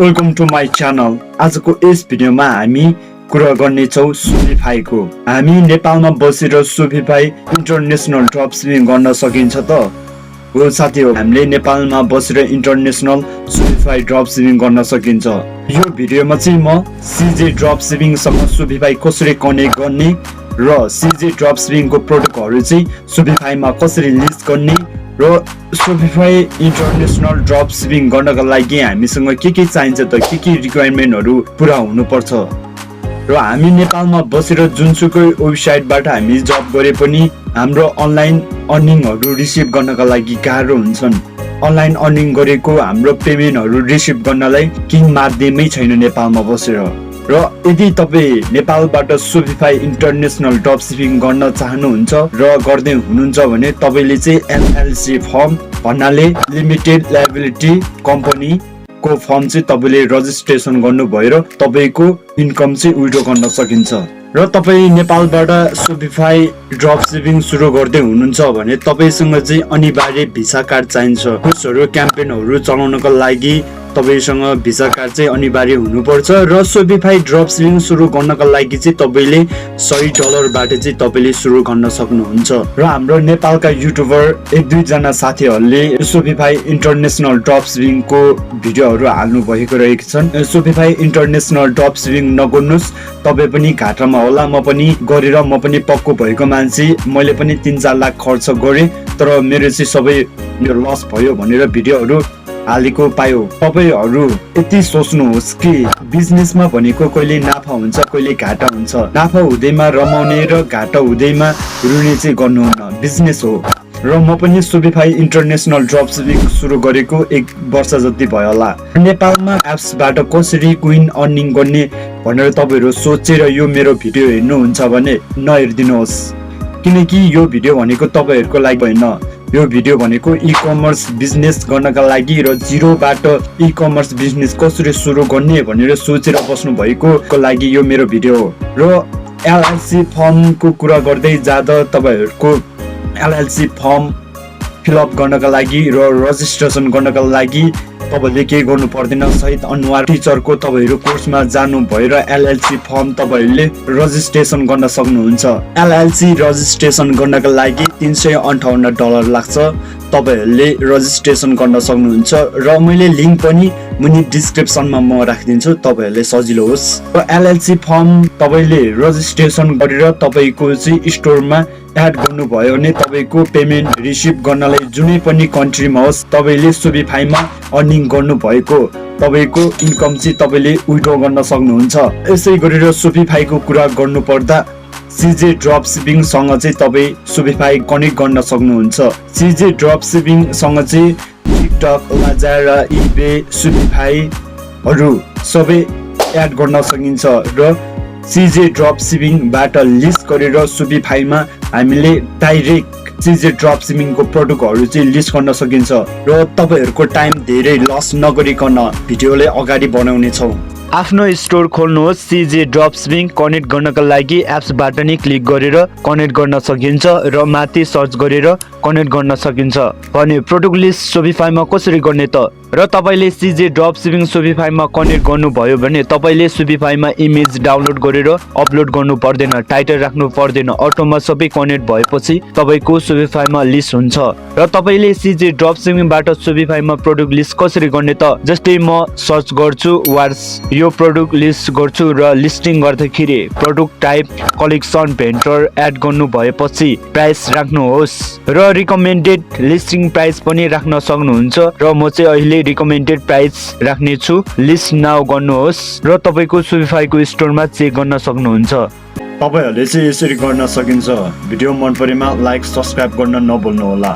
Welcome to my channel. आजको यस भिडियोमा हामी कुरा गर्नेछौँ Shopify-को। हामी नेपालमा बसेर Shopify इन्टरनेसनल ड्रपसिपिङ गर्न सकिन्छ त? हो साथीहरु, हामीले नेपालमा बसेर इन्टरनेसनल Shopify ड्रपसिपिङ गर्न सकिन्छ। यो भिडियोमा चाहिँ म CJ ड्रपसिपिङसँग Shopify कसरी कनेक्ट गर्ने र CJ ड्रपसिपिङको प्रोडक्टहरु चाहिँ Shopify-मा कसरी लिस्ट गर्ने र Shopify इन्टरनेसनल ड्रपसिपिङ गर्नका लागि हामीसँग के चाहिन्छ त, के रिक्वायरमेन्टहरु पूरा हुनुपर्छ र हामी नेपालमा बसेर जुनसुकै वेबसाइटबाट हामी जब गरे पनि हाम्रो अनलाइन अर्निङहरु रिसिभ गर्नका लागि गाह्रो हुन्छन्। अनलाइन अर्निङ गरेको हाम्रो पेमेन्टहरु रिसिभ गर्नलाई केही माध्यमै छैन नेपालमा बसेर। र यदि तपाई नेपालबाट Shopify इन्टरनेसनल ड्रपसिपिङ गर्न चाहनुहुन्छ र गर्दै हुनुहुन्छ भने तपाईले चाहिँ LLC फर्म भन्नाले लिमिटेड लायबिलिटी कम्पनी को फर्म चाहिँ तपाईले रजिस्ट्रेसन गर्नुभयो र तपाईको इन्कम चाहिँ विड्रो गर्न सकिन्छ। र तपाई नेपालबाट Shopify ड्रपसिपिङ सुरु गर्दै हुनुहुन्छ भने तपाईसँग चाहिँ अनिवार्य भिसा कार्ड चाहिन्छ। कुछहरु क्याम्पेनहरु चलाउनको लागि तपाईसँग भिसा कार्ड चाहिँ अनिवार्य हुनुपर्छ र Shopify ड्रपसिपिङ सुरु गर्नका लागि चाहिँ तपाईले $100 बाट चाहिँ तपाईले सुरु गर्न सक्नुहुन्छ। र हाम्रो नेपालका युट्युबर एक दुई जना साथीहरुले Shopify इन्टरनेसनल ड्रपसिपिङको भिडियोहरु हाल्नु भएको रहेको छन्। Shopify इन्टरनेसनल ड्रपसिपिङ नगर्नुस्, तपाई पनि घाटामा होला। म पनि गरेर म पनि पक्को भएको मान्छे, मैले पनि 3-4 लाख खर्च गरे तर मेरो चाहिँ सबै लस भयो भनेर भिडियोहरु हालेको पायो। तपाईहरु यति सोच्नुहोस् कि बिजनेसमा भनेको कहिले नाफा हुन्छ कहिले घाटा हुन्छ। नाफा हुँदैमा रमाउने र घाटा हुँदैमा रुने चाहिँ गर्नुहुन्न, बिजनेस हो। र म पनि Shopify इन्टरनेसनल ड्रपसिपिङ सुरु गरेको 1 वर्ष जति भयो होला। नेपालमा एप्सबाट कसरी क्विन अर्निङ गर्ने भनेर तपाईहरु सोचेर यो मेरो भिडियो हेर्नुहुन्छ भने नहेर्दिनुहोस्, किनकि यो भिडियो भनेको तपाईहरुको लागि होइन। यो भिडियो भनेको ई-कमर्स बिजनेस गर्नका लागि र जिरोबाट ई-कमर्स बिजनेस कसरी सुरु गर्ने भनेर सोचेर बस्नु भएको लागि यो मेरो भिडियो हो। र LLC फर्मको कुरा गर्दै जाँदा तपाईहरुको LLC फर्म फिलअप गर्नका लागि र रजिस्ट्रेसन गर्नका लागि तपाईले के गर्नु पर्दैन, सहित अनुहार टिचरको तपाईहरु कोर्समा जानु भएर LLC फर्म तपाईहरुले रजिस्ट्रेसन गर्न सक्नुहुन्छ। LLC रजिस्ट्रेसन गर्नका लागि $358 लाग्छ। तपाईहरुले रजिस्ट्रेसन गर्न सक्नुहुन्छ र मैले लिंक पनि मुनि डिस्क्रिप्सनमा म राखिदिन्छु, तपाईहरुले सजिलो होस्। र LLC फर्म तपाईले रजिस्ट्रेसन गरेर तपाईको चाहिँ स्टोरमा एड गर्नुभयो भने तपाईको पेमेन्ट रिसिभ गर्नलाई जुनै पनि कन्ट्रीमा होस् तपाईले Shopify मा अर्निङ गर्नु भएको तपाईको इन्कम चाहिँ तपाईले विड्रो गर्न सक्नुहुन्छ। यसै गरेर Shopify को कुरा गर्नु पर्दा CJ ड्रपसिपिङ सँग चाहिँ तपाई Shopify कनेक्ट गर्न सक्नुहुन्छ। CJ ड्रपसिपिङ सँग चाहिँ टिकटक, लाजार, eBay, Shopify हरु सबै एड गर्न सकिन्छ र CJ ड्रपसिपिङ बाट लिस्ट गरेर Shopify मा हामीले डाइरेक्ट CJ ड्रपसिपिङ को प्रोडक्टहरु चाहिँ लिस्ट गर्न सकिन्छ र तपाईहरुको टाइम धेरै लस नगरिकन भिडियोले अगाडि बढाउने छौं। आफ्नो स्टोर खोल्नुहोस्। CJ ड्रपसिपिङ कनेक्ट गर्नका लागि एप्सबाट नै क्लिक गरेर कनेक्ट गर्न सकिन्छ र माथि सर्च गरेर कनेक्ट गर्न सकिन्छ। भने प्रोडक्ट लिस्ट Shopify मा कसरी गर्ने त? र तपाईले CJ ड्रपसिपिङ Shopify मा कनेक्ट गर्नुभयो भने तपाईले Shopify मा इमेज डाउनलोड गरेर अपलोड गर्नु पर्दैन, टाइटल राख्नु पर्दैन, अटोमा सबै कनेक्ट भएपछि तपाईको Shopify मा लिस्ट हुन्छ। र तपाईले CJ ड्रपसिपिङबाट Shopify मा प्रोडक्ट लिस्ट कसरी गर्ने त? जस्तै म सर्च गर्छु वार्स, यो प्रोडक्ट लिस्ट गर्छु र लिस्टिङ गर्दाखेरि product type collection vendor add गर्नु भएपछि प्राइस राख्नुहोस् र रिकमेन्डेड लिस्टिङ प्राइस पनि राख्न सक्नुहुन्छ। र म चाहिँ अहिले रिकमेन्डेड प्राइस राख्ने छु। लिस्ट नाउ गर्नुहोस् र तपाईको Shopify को स्टोरमा चेक गर्न सक्नुहुन्छ। तपाईहरुले चाहिँ यसरी गर्न सकिन्छ। भिडियो मन परेमा लाइक, सब्स्क्राइब गर्न नभुल्नु होला।